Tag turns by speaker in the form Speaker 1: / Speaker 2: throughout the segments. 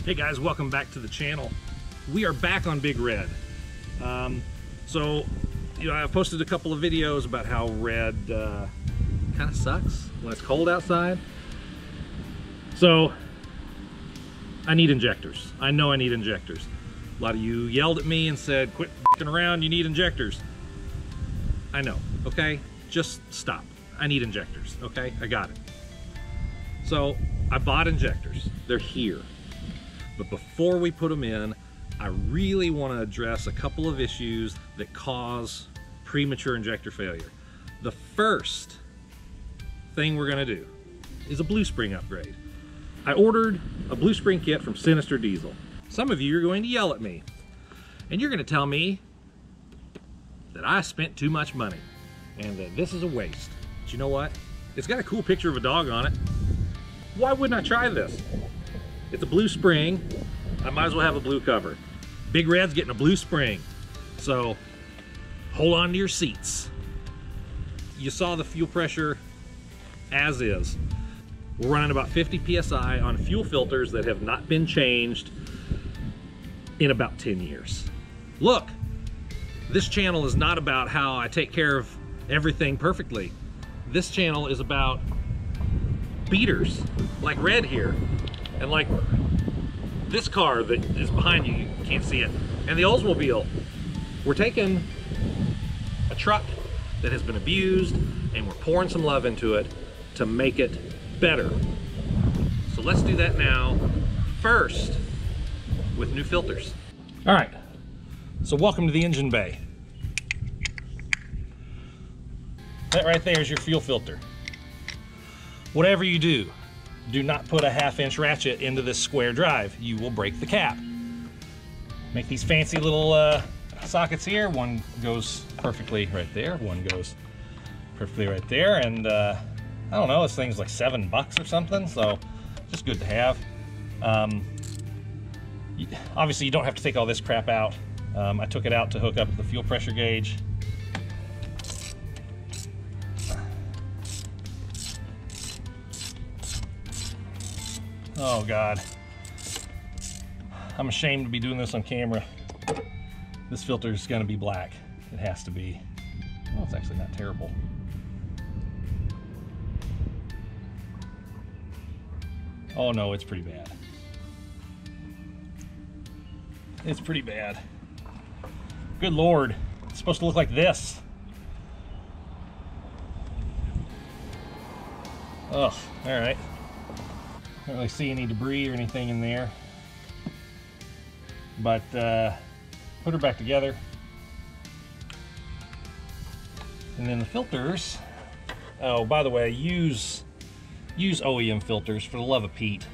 Speaker 1: Hey guys, welcome back to the channel. We are back on Big Red. I've posted a couple of videos about how red kind of sucks when it's cold outside. So I need injectors. I know I need injectors. A lot of you yelled at me and said, quit f***ing around, you need injectors. I know, okay? Just stop. I need injectors, okay? I got it. So I bought injectors. They're here. But before we put them in, I really want to address a couple of issues that cause premature injector failure. The first thing we're going to do is a blue spring upgrade. I ordered a blue spring kit from Sinister Diesel. Some of you are going to yell at me, and you're going to tell me that I spent too much money and that this is a waste. But you know what? It's got a cool picture of a dog on it. Why wouldn't I try this? It's a blue spring. I might as well have a blue cover. Big Red's getting a blue spring. So hold on to your seats. You saw the fuel pressure as is. We're running about 50 PSI on fuel filters that have not been changed in about 10 years. Look, this channel is not about how I take care of everything perfectly. This channel is about beaters like Red here. And like this car that is behind you, you can't see it, and the Oldsmobile. We're taking a truck that has been abused and we're pouring some love into it to make it better. So let's do that now, first with new filters. All right, so welcome to the engine bay. That right there is your fuel filter. Whatever you do, do not put a 1/2-inch ratchet into this square drive. You will break the cap. Make these fancy little sockets here. One goes perfectly right there. One goes perfectly right there. And I don't know, this thing's like $7 or something. So just good to have. Obviously you don't have to take all this crap out. I took it out to hook up the fuel pressure gauge. Oh God, I'm ashamed to be doing this on camera. This filter is going to be black. It has to be. Well, it's actually not terrible. Oh no, it's pretty bad. It's pretty bad. Good Lord, it's supposed to look like this. Ugh, all right. Don't really see any debris or anything in there, but put her back together. And then the filters, oh, by the way, use OEM filters for the love of Pete.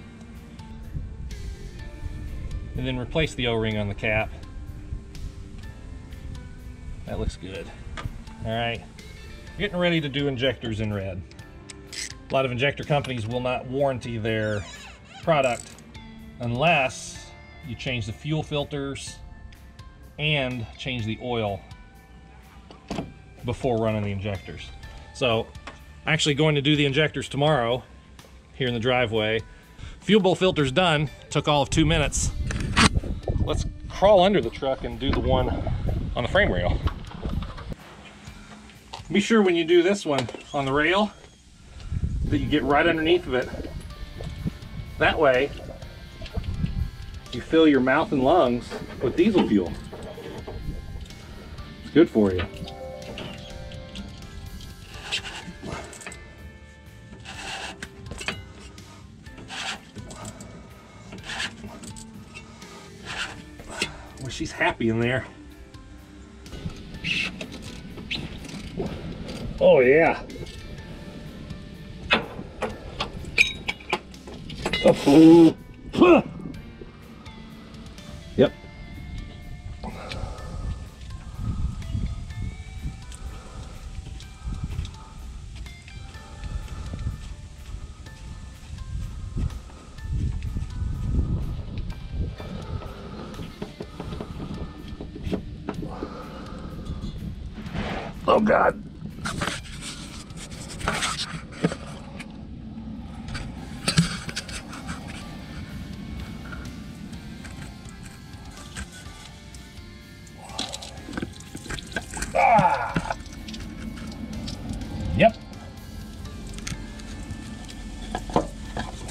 Speaker 1: And then replace the O-ring on the cap. That looks good. All right, getting ready to do injectors in red. A lot of injector companies will not warranty their product unless you change the fuel filters and change the oil before running the injectors. So actually going to do the injectors tomorrow here in the driveway. Fuel bowl filter's done, took all of 2 minutes. Let's crawl under the truck and do the one on the frame rail. Be sure when you do this one on the rail that you get right underneath of it. That way, you fill your mouth and lungs with diesel fuel. It's good for you. Well, she's happy in there. Oh yeah. Oh. Yep. Oh God.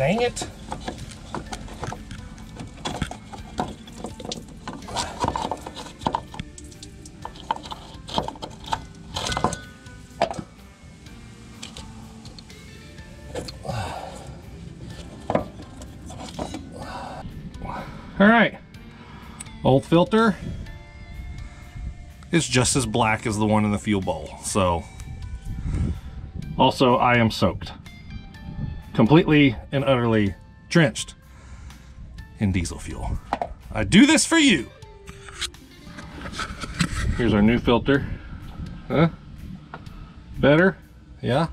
Speaker 1: Dang it. All right, old filter is just as black as the one in the fuel bowl. So, also I am soaked, completely and utterly drenched in diesel fuel. I do this for you. Here's our new filter. Huh? Better? Yeah?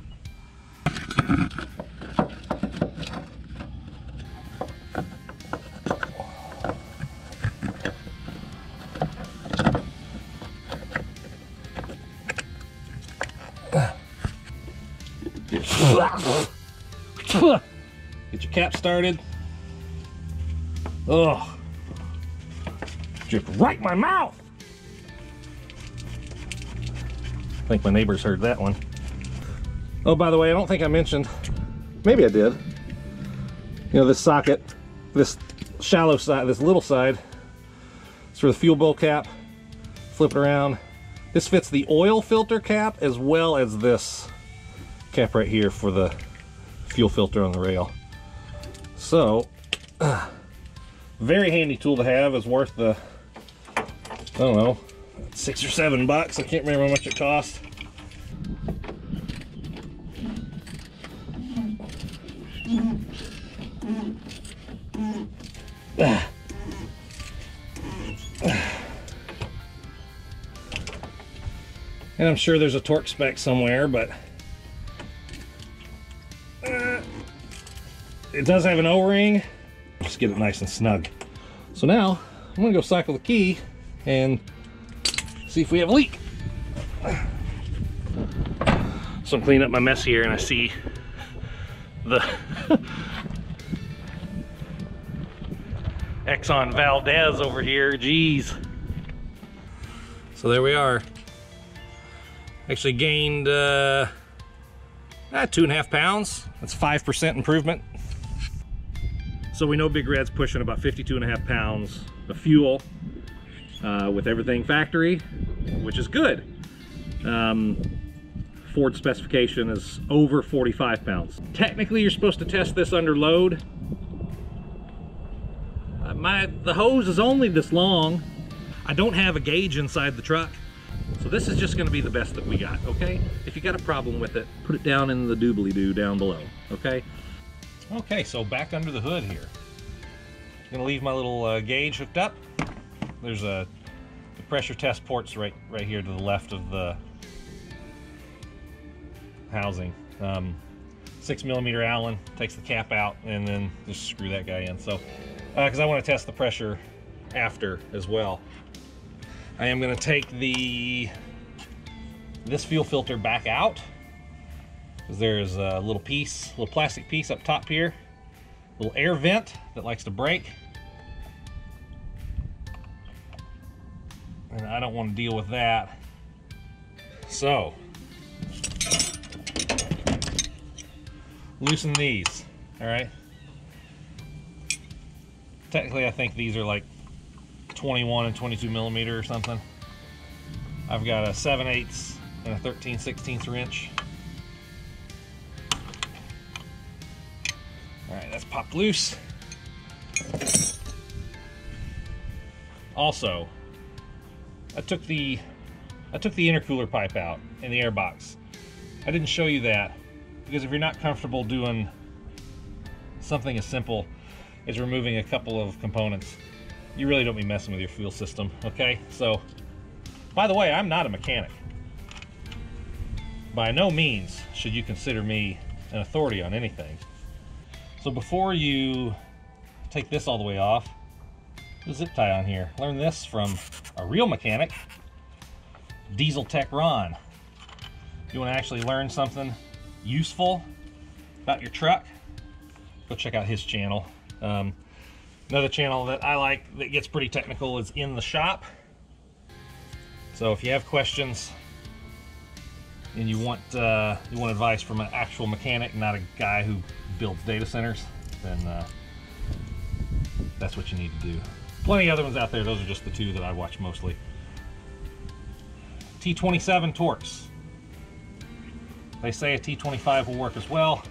Speaker 1: Get your cap started. Ugh. Dripped right in my mouth. I think my neighbors heard that one. Oh, by the way, I don't think I mentioned, maybe I did. You know, this socket, this shallow side, this little side, it's for the fuel bowl cap. Flip it around. This fits the oil filter cap as well as this cap right here for the fuel filter on the rail. So, very handy tool to have. Is worth the, I don't know, $6 or $7. I can't remember how much it cost. And I'm sure there's a torque spec somewhere, but it does have an O-ring. Just get it nice and snug. So now I'm gonna go cycle the key and see if we have a leak. So I'm cleaning up my mess here and I see the Exxon Valdez over here. Jeez. So there we are. Actually gained 2.5 pounds. That's 5% improvement. So we know Big Red's pushing about 52.5 pounds of fuel with everything factory, which is good. Ford specification is over 45 pounds. Technically, you're supposed to test this under load. The hose is only this long. I don't have a gauge inside the truck. So this is just gonna be the best that we got, okay? If you got a problem with it, put it down in the doobly-doo down below, okay? Okay, so back under the hood here. I'm gonna leave my little gauge hooked up. There's the pressure test ports right here to the left of the housing. 6mm Allen takes the cap out and then just screw that guy in. So, because I want to test the pressure after as well. I am going to take this fuel filter back out, because there's a little plastic piece up top here, little air vent that likes to break, and I don't want to deal with that. So loosen these. All right, technically I think these are like 21 and 22mm or something. I've got a 7/8 and a 13/16 wrench. All right, that's popped loose. Also, I took the intercooler pipe out in the air box. I didn't show you that because if you're not comfortable doing something as simple as removing a couple of components, you really don't be messing with your fuel system, okay? So, by the way, I'm not a mechanic. By no means should you consider me an authority on anything. So before you take this all the way off, put a zip tie on here. Learn this from a real mechanic, Diesel Tech Ron. You want to actually learn something useful about your truck, go check out his channel. Another channel that I like that gets pretty technical is In the Shop. So if you have questions and you want advice from an actual mechanic, not a guy who builds data centers, then that's what you need to do. Plenty of other ones out there. Those are just the two that I watch mostly. T27 Torx. They say a T25 will work as well,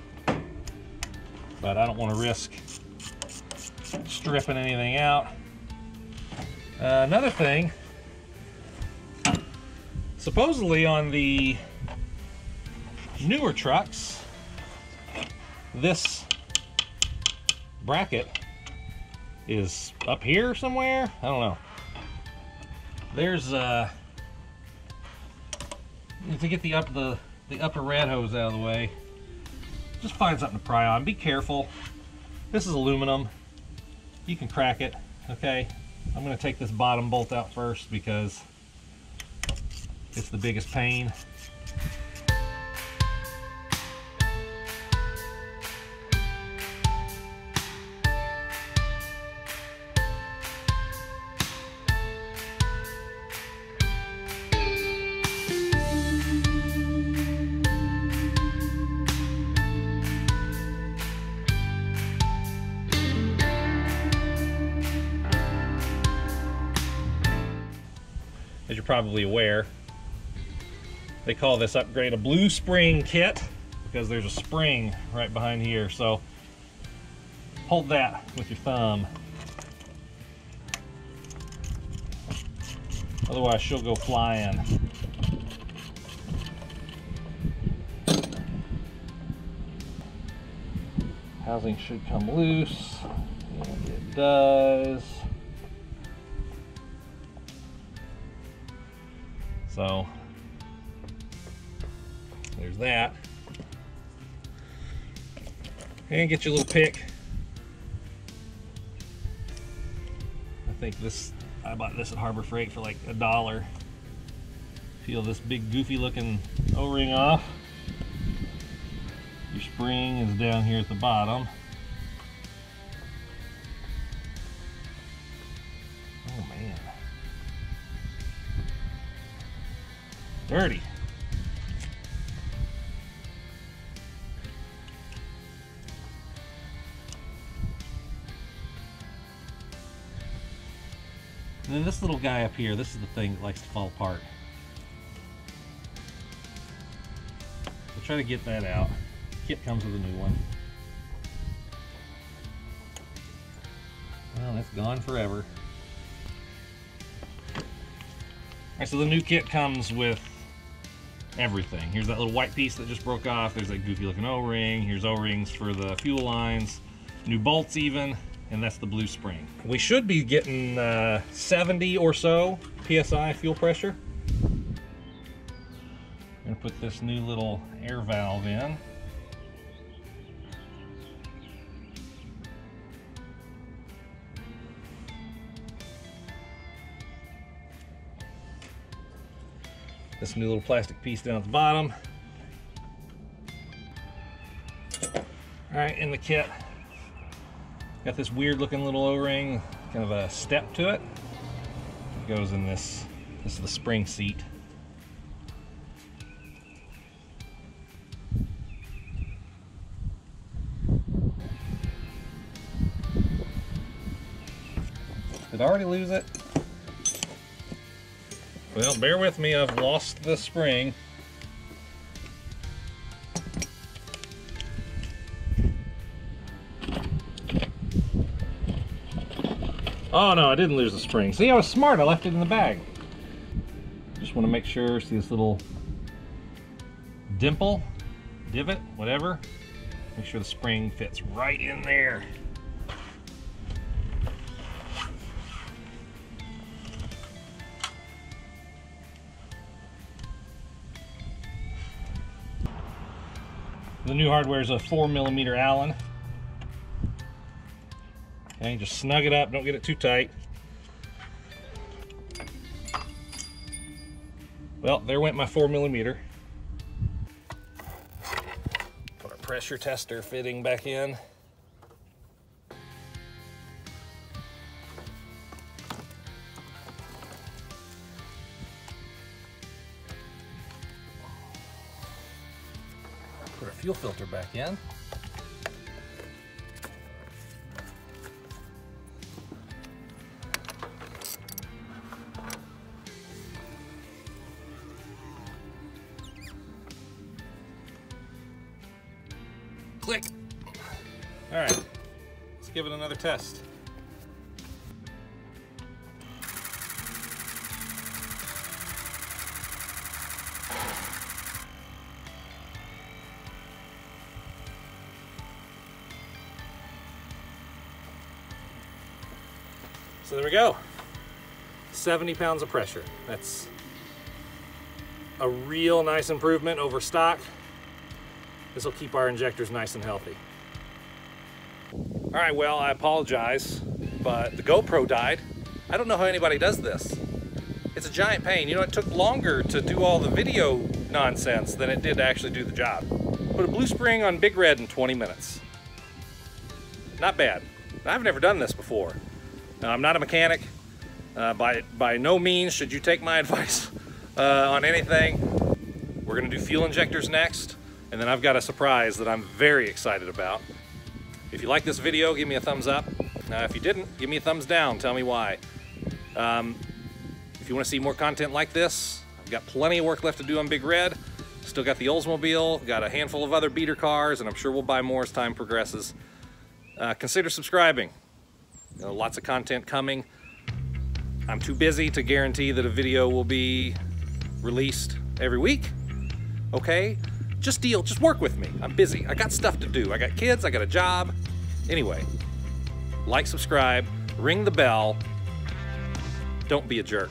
Speaker 1: but I don't want to risk stripping anything out. Another thing, supposedly on the newer trucks, this bracket is up here somewhere. I don't know. There's to get the upper rad hose out of the way, just find something to pry on. Be careful. This is aluminum. You can crack it. Okay, I'm going to take this bottom bolt out first because it's the biggest pain. As you're probably aware, they call this upgrade a blue spring kit because there's a spring right behind here. So hold that with your thumb. Otherwise she'll go flying. Housing should come loose, and it does. So there's that. And get your little pick. I think I bought this at Harbor Freight for like $1. Peel this big goofy looking O-ring off. Your spring is down here at the bottom. Oh man. Dirty. And then this little guy up here, this is the thing that likes to fall apart. So try to get that out. Kit comes with a new one. Well, that's gone forever. Alright, so the new kit comes with everything. Here's that little white piece that just broke off. There's that goofy looking O-ring. Here's O-rings for the fuel lines. New bolts even. And that's the blue spring. We should be getting 70 or so PSI fuel pressure. I'm gonna put this new little air valve in. This new little plastic piece down at the bottom. Alright, in the kit, got this weird looking little O-ring, kind of a step to it. It goes in this is the spring seat. Did I already lose it? Well, bear with me, I've lost the spring. Oh no, I didn't lose the spring. See, I was smart, I left it in the bag. Just want to make sure, see this little dimple, divot, whatever. Make sure the spring fits right in there. The new hardware is a 4mm Allen. Okay, just snug it up, don't get it too tight. Well, there went my 4mm. Put our pressure tester fitting back in. Put our fuel filter back in. All right, let's give it another test. So there we go. 70 pounds of pressure. That's a real nice improvement over stock. This will keep our injectors nice and healthy. All right, well, I apologize, but the GoPro died. I don't know how anybody does this. It's a giant pain. You know, it took longer to do all the video nonsense than it did to actually do the job. Put a blue spring on Big Red in 20 minutes. Not bad. I've never done this before. Now, I'm not a mechanic. By no means should you take my advice on anything. We're gonna do fuel injectors next, and then I've got a surprise that I'm very excited about. If you like this video, give me a thumbs up. If you didn't, give me a thumbs down, tell me why. If you wanna see more content like this, I've got plenty of work left to do on Big Red. Still got the Oldsmobile, got a handful of other beater cars, and I'm sure we'll buy more as time progresses. Consider subscribing. Lots of content coming. I'm too busy to guarantee that a video will be released every week. Okay? Just work with me. I'm busy. I got stuff to do. I got kids, I got a job. Anyway, like, subscribe, ring the bell. Don't be a jerk.